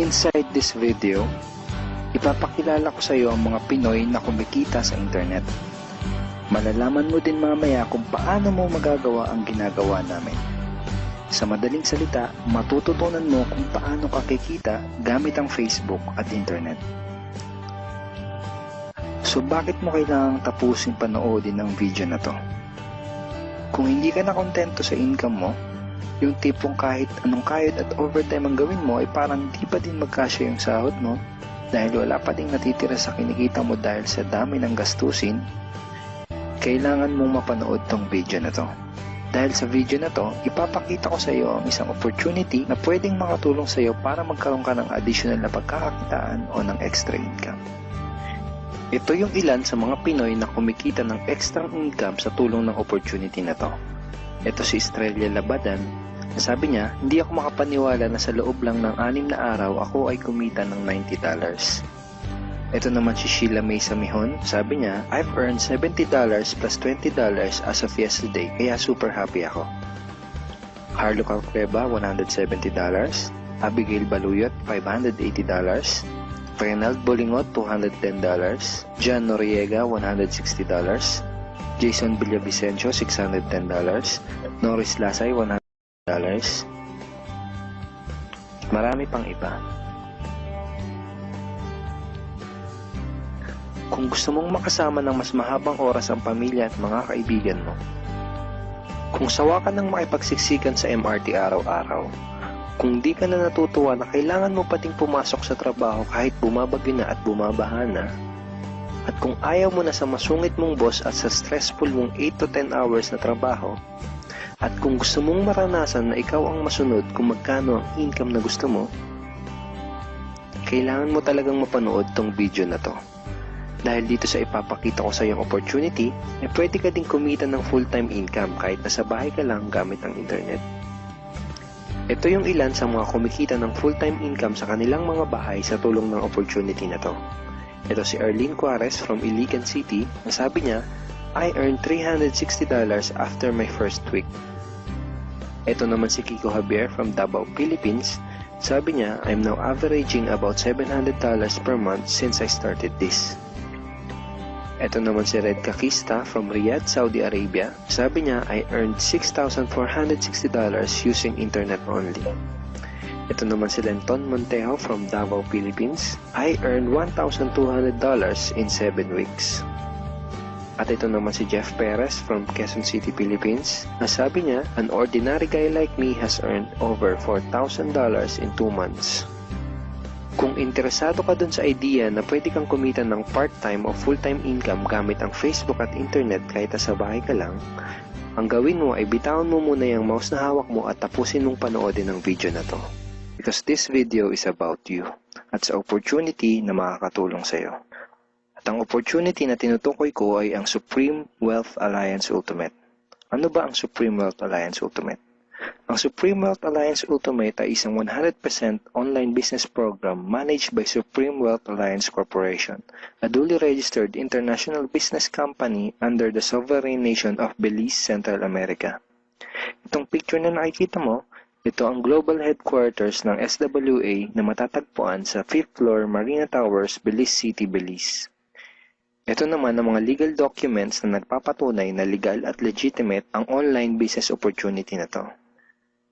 Inside this video, ipapakilala ko sa iyo ang mga Pinoy na kumikita sa internet. Malalaman mo din mamaya kung paano mo magagawa ang ginagawa namin. Sa madaling salita, matututunan mo kung paano ka kikita gamit ang Facebook at internet. So bakit mo kailangang tapusin panoodin ang video na to? Kung hindi ka na kontento sa income mo, yung tipong kahit anong kayod at overtime ang gawin mo ay parang di pa din magkasya yung sahod mo dahil wala pa ding natitira sa kinikita mo dahil sa dami ng gastusin, kailangan mong mapanood tong video na to. Dahil sa video na to, ipapakita ko sa iyo ang isang opportunity na pwedeng makatulong sa iyo para magkaroon ka ng additional na pagkakakitaan o ng extra income. Ito yung ilan sa mga Pinoy na kumikita ng extra income sa tulong ng opportunity na to. Ito si Estrella Labadan. Sabi niya, hindi ako makapaniwala na sa loob lang ng 6 na araw ako ay kumita ng $90. Ito naman si Sheila May Samihon. Sabi niya, I've earned $70 plus $20 as of yesterday, kaya super happy ako. Harlo Calcreba, $170. Abigail Baluyot, $580. Renald Bolingot, $210. John Noriega, $160. Jason Villavicencio, $610. Norris Lasay, $100. Marami pang iba. Kung gusto mong makasama ng mas mahabang oras ang pamilya at mga kaibigan mo, kung sawa ka ng makipagsiksikan sa MRT araw-araw, kung di ka na natutuwa na kailangan mo pating pumasok sa trabaho kahit bumabagyo na at bumabaha na, at kung ayaw mo na sa masungit mong boss at sa stressful mong 8 to 10 hours na trabaho, at kung gusto mong maranasan na ikaw ang masunod kung magkano ang income na gusto mo, kailangan mo talagang mapanood tong video na to. Dahil dito sa ipapakita ko sa iyong opportunity, pwede ka ding kumita ng full-time income kahit nasa bahay ka lang gamit ang internet. Ito yung ilan sa mga kumikita ng full-time income sa kanilang mga bahay sa tulong ng opportunity na to. Ito si Arlene Juarez from Iligan City, na sabi niya, I earned $360 after my first week. Ito naman si Kiko Javier from Davao, Philippines. Sabi niya, I'm now averaging about $700 per month since I started this. Ito naman si Red Kakista from Riyadh, Saudi Arabia. Sabi niya, I earned $6,460 using internet only. Ito naman si Lenton Montejo from Davao, Philippines. I earned $1,200 in 7 weeks. At ito naman si Jeff Perez from Quezon City, Philippines. Nasabi niya, an ordinary guy like me has earned over $4,000 in 2 months. Kung interesado ka dun sa idea na pwede kang kumita ng part-time o full-time income gamit ang Facebook at internet kahit sa bahay ka lang, ang gawin mo ay bitawan mo muna yung mouse na hawak mo at tapusin mong panoodin ang video na to. Because this video is about you at sa opportunity na makakatulong sa iyo. At ang opportunity na tinutukoy ko ay ang Supreme Wealth Alliance Ultimate. Ano ba ang Supreme Wealth Alliance Ultimate? Ang Supreme Wealth Alliance Ultimate ay isang 100% online business program managed by Supreme Wealth Alliance Corporation, a duly registered international business company under the sovereign nation of Belize, Central America. Itong picture na nakikita mo, ito ang global headquarters ng SWA na matatagpuan sa 5th floor Marina Towers, Belize City, Belize. Ito naman ang mga legal documents na nagpapatunay na legal at legitimate ang online business opportunity na to.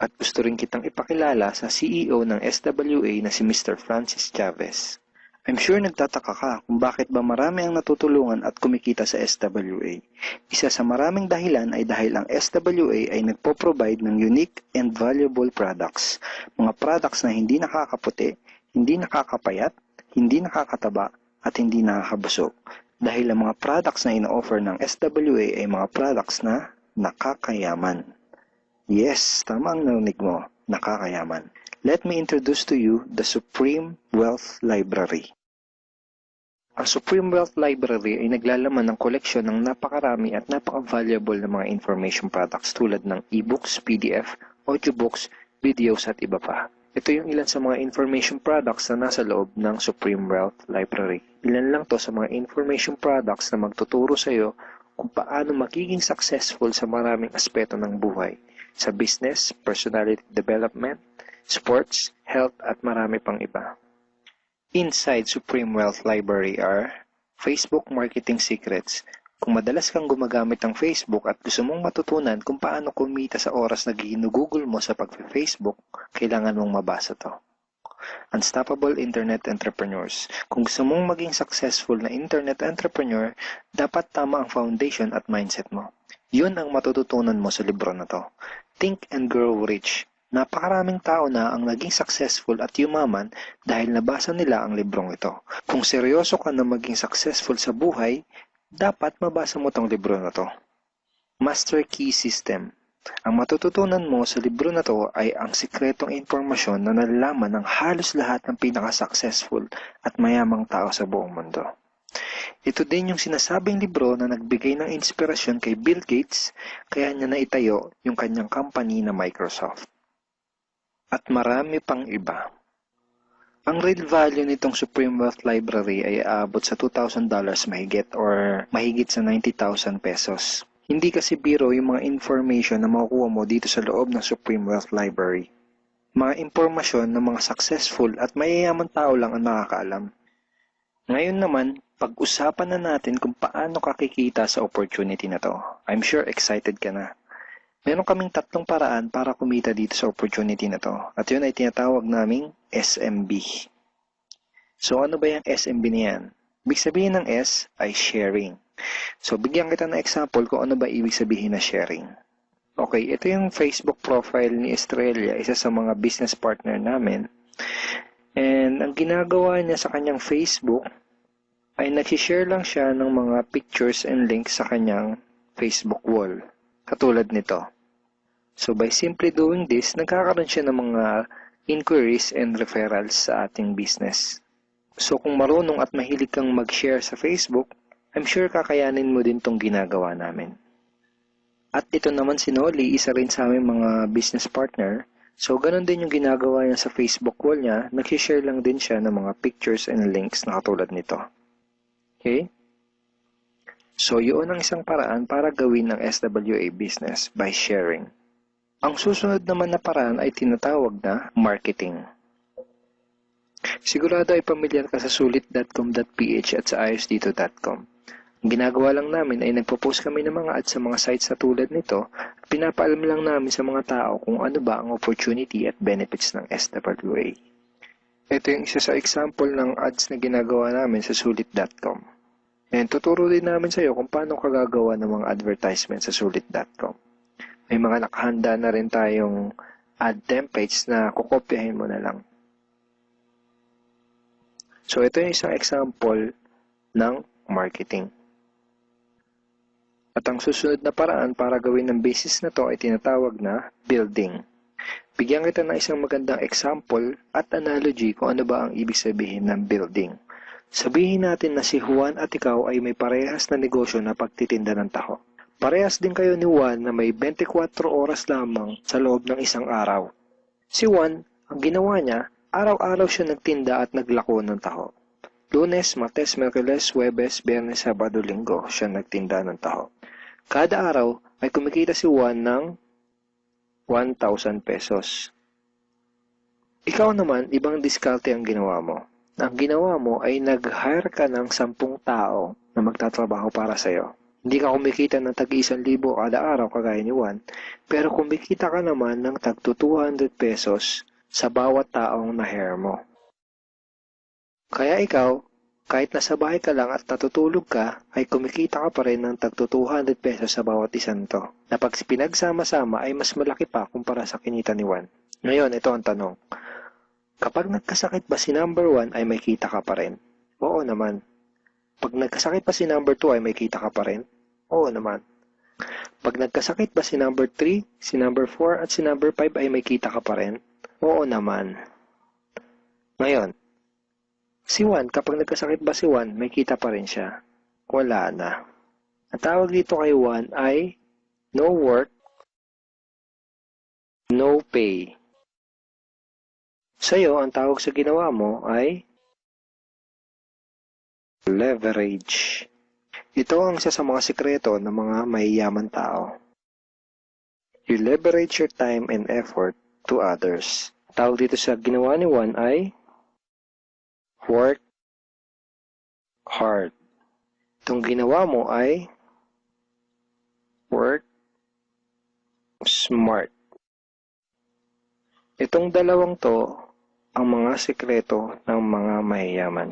At gusto rin kitang ipakilala sa CEO ng SWA na si Mr. Francis Chavez. I'm sure nagtataka ka kung bakit ba marami ang natutulungan at kumikita sa SWA. Isa sa maraming dahilan ay dahil ang SWA ay nagpo-provide ng unique and valuable products. Mga products na hindi nakakaputi, hindi nakakapayat, hindi nakakataba, at hindi nakakabusog. Dahil ang mga products na ino-offer ng SWA ay mga products na nakakayaman. Yes, tama ang narinig mo, nakakayaman. Let me introduce to you the Supreme Wealth Library. Ang Supreme Wealth Library ay naglalaman ng koleksyon ng napakarami at napaka-valuable na mga information products tulad ng e-books, PDF, audiobooks, videos at iba pa. Ito yung ilan sa mga information products na nasa loob ng Supreme Wealth Library. Ilan lang to sa mga information products na magtuturo sa iyo kung paano magiging successful sa maraming aspeto ng buhay. Sa business, personality development, sports, health at marami pang iba. Inside Supreme Wealth Library are Facebook Marketing Secrets. Kung madalas kang gumagamit ng Facebook at gusto mong matutunan kung paano kumita sa oras na ginugugol mo sa pag-Facebook, kailangan mong mabasa to. Unstoppable Internet Entrepreneurs. Kung gusto mong maging successful na internet entrepreneur, dapat tama ang foundation at mindset mo. Yun ang matututunan mo sa libro na to. Think and Grow Rich. Napakaraming tao na ang naging successful at yumaman dahil nabasa nila ang librong ito. Kung seryoso ka na maging successful sa buhay, dapat mabasa mo tong libro na to. Master Key System. Ang matututunan mo sa libro na to ay ang sikretong impormasyon na nalalaman ng halos lahat ng pinaka-successful at mayamang tao sa buong mundo. Ito din yung sinasabing libro na nagbigay ng inspirasyon kay Bill Gates, kaya niya naitayo yung kanyang company na Microsoft. At marami pang iba. Ang real value nitong Supreme Wealth Library ay aabot sa $2,000 mahigit or mahigit sa 90,000 pesos. Hindi kasi biro yung mga information na makukuha mo dito sa loob ng Supreme Wealth Library. Mga impormasyon ng mga successful at mayayaman tao lang ang nakakaalam. Ngayon naman, pag-usapan na natin kung paano kakikita sa opportunity na to. I'm sure excited ka na. Meron kaming 3 paraan para kumita dito sa opportunity na to. At yun ay tinatawag naming SMB. So ano ba yung SMB na yan? Ibig sabihin ng S ay sharing. So, bigyan kita ng example kung ano ba ibig sabihin na sharing. Okay, ito yung Facebook profile ni Estrella, isa sa mga business partner namin. And ang ginagawa niya sa kanyang Facebook ay nag-share lang siya ng mga pictures and links sa kanyang Facebook wall. Katulad nito. So, by simply doing this, nagkakaroon siya ng mga inquiries and referrals sa ating business. So, kung marunong at mahilig kang mag-share sa Facebook, I'm sure kakayanin mo din tong ginagawa namin. At ito naman si Nolly, isa rin sa aming mga business partner. So, ganun din yung ginagawa niya sa Facebook wall niya. Nag-share lang din siya ng mga pictures and links na katulad nito. Okay? So, yun ang isang paraan para gawin ng SWA business by sharing. Ang susunod naman na paraan ay tinatawag na marketing. Sigurado ay pamilyar ka sa sulit.com.ph at sa ayosdito.com. Ang ginagawa lang namin ay nagpo-post kami ng mga ads sa mga sites na tulad nito at pinapaalam lang namin sa mga tao kung ano ba ang opportunity at benefits ng SWA. Ito yung isa sa example ng ads na ginagawa namin sa sulit.com. And tuturo din namin sa iyo kung paano ka gagawa ng mga advertisement sa sulit.com. May mga nakahanda na rin tayong ad templates na kukopyahin mo na lang. So, ito yung isang example ng marketing. At ang susunod na paraan para gawin ng business na to ay tinatawag na building. Bigyan kita ng isang magandang example at analogy kung ano ba ang ibig sabihin ng building. Sabihin natin na si Juan at ikaw ay may parehas na negosyo na pagtitinda ng taho. Parehas din kayo ni Juan na may 24 oras lamang sa loob ng isang araw. Si Juan, ang ginawa niya, araw-araw siya nagtinda at naglako ng taho. Lunes, Martes, Miyerkules, Huwebes, Biyernes, Sabado, Linggo siya nagtinda ng taho. Kada araw ay kumikita si Juan ng 1,000 pesos. Ikaw naman, ibang diskarte ang ginawa mo. Ang ginawa mo ay nag-hire ka ng 10 tao na magtatrabaho para sa'yo. Hindi ka kumikita ng tag-1,000 kada araw kagaya ni Juan, pero kumikita ka naman ng tag-200 pesos sa bawat taong na-hire mo. Kaya ikaw, kahit nasa bahay ka lang at natutulog ka, ay kumikita ka pa rin ng tag-200 pesos sa bawat isang to. Na pag pinagsama-sama ay mas malaki pa kumpara sa kinita ni Juan. Ngayon, ito ang tanong. Kapag nagkasakit ba si number 1 ay may kita ka pa rin? Oo naman. Pag nagkasakit pa si number 2 ay may kita ka pa rin? Oo naman. Pag nagkasakit ba si number 3, si number 4 at si number 5 ay may kita ka pa rin? Oo naman. Ngayon, si Juan, kapag nagkasakit ba si Juan, may kita pa rin siya? Wala na. Ang tawag dito kay Juan ay no work, no pay. Sa'yo, ang tawag sa ginawa mo ay leverage. Ito ang isa sa mga sikreto ng mga mayayaman tao. You leverage your time and effort to others. Tawag dito sa ginawa ni Juan ay work hard. Itong ginawa mo ay work smart. Itong dalawang to ang mga sekreto ng mga mayayaman.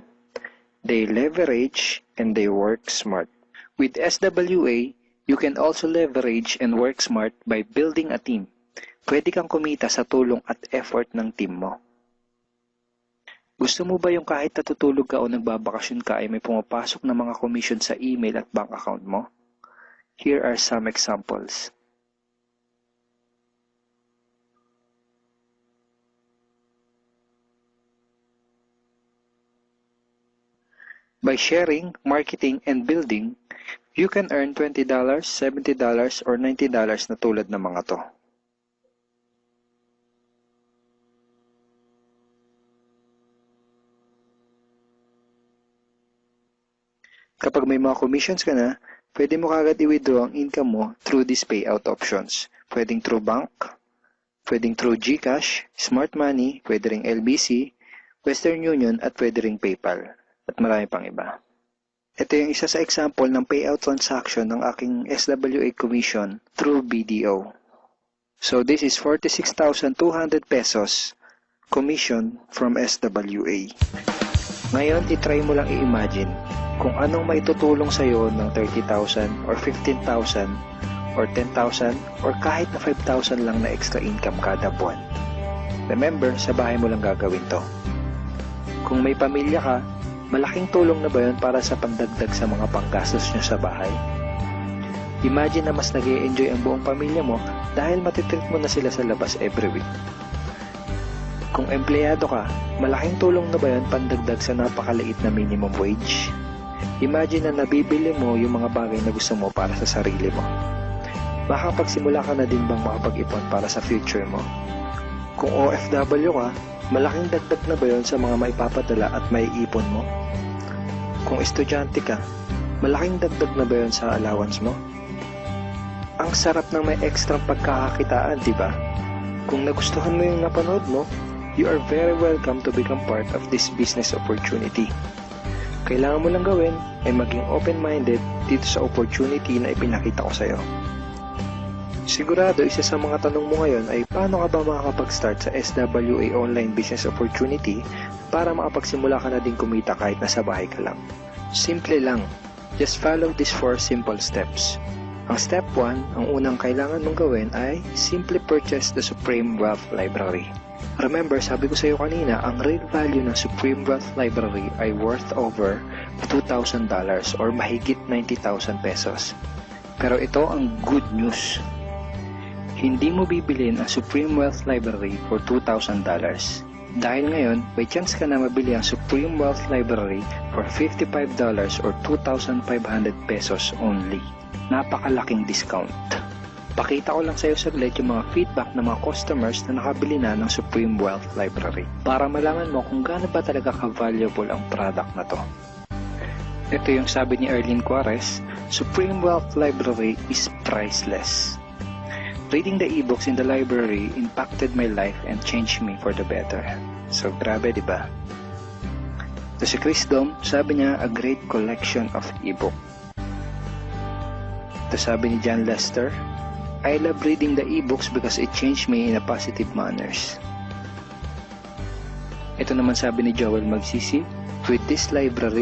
They leverage and they work smart. With SWA, you can also leverage and work smart by building a team. Pwede kang kumita sa tulong at effort ng team mo. Gusto mo ba yung kahit natutulog ka o nagbabakasyon ka ay may pumapasok na mga commission sa email at bank account mo? Here are some examples. By sharing, marketing, and building, you can earn $20, $70, or $90 na tulad ng mga to. Kapag may mga commissions ka na, pwede mo kagad i-withdraw ang income mo through these payout options. Pwedeng through bank, pwedeng through GCash, Smart Money, pwede ring LBC, Western Union, at pwede ring PayPal. At marami pang iba. Ito yung isa sa example ng payout transaction ng aking SWA commission through BDO. So this is 46,200 pesos commission from SWA. Ngayon, itry mo lang i-imagine kung anong maitutulong sa'yo ng 30,000 or 15,000 or 10,000 or kahit na 5,000 lang na extra income kada buwan. Remember, sa bahay mo lang gagawin to. Kung may pamilya ka, malaking tulong na ba yun para sa pandagdag sa mga panggastos nyo sa bahay? Imagine na mas nag-e-enjoy ang buong pamilya mo dahil matitreat mo na sila sa labas every week. Kung empleyado ka, malaking tulong na ba yun pandagdag sa napakaliit na minimum wage? Imagine na nabibili mo yung mga bagay na gusto mo para sa sarili mo. Makapagsimula ka na din bang makapag-ipon para sa future mo? Kung OFW ka, malaking dagdag na ba yun sa mga maipapadala at maiipon mo? Kung estudyante ka, malaking dagdag na ba yun sa allowance mo? Ang sarap ng may extra pagkakakitaan, di ba? Kung nagustuhan mo yung napanood mo, you are very welcome to become part of this business opportunity. Kailangan mo lang gawin ay maging open-minded dito sa opportunity na ipinakita ko sa'yo. Sigurado, isa sa mga tanong mo ngayon ay paano ka ba makakapag-start sa SWA online business opportunity para makapagsimula ka na din kumita kahit nasa bahay ka lang. Simple lang. Just follow these 4 simple steps. Ang step 1, ang unang kailangan mong gawin ay simply purchase the Supreme Wealth Library. Remember, sabi ko sa iyo kanina, ang real value ng Supreme Wealth Library ay worth over $2,000 or mahigit 90,000 pesos. Pero ito ang good news. Hindi mo bibilin ang Supreme Wealth Library for $2,000. Dahil ngayon, may chance ka na mabili ang Supreme Wealth Library for $55 or 2,500 pesos only. Napakalaking discount. Pakita ko lang sa iyo saglit yung mga feedback ng mga customers na nakabili na ng Supreme Wealth Library para malaman mo kung gaano ba talaga ka-valuable ang product na to. Ito yung sabi ni Erlene Juarez, Supreme Wealth Library is priceless. Reading the ebooks in the library impacted my life and changed me for the better. So, grabe, di ba? Ito si Chris Dom, sabi niya, a great collection of ebook. Ito sabi ni John Lester, I love reading the ebooks because it changed me in a positive manners. Ito naman sabi ni Joel Magsisi, with this library,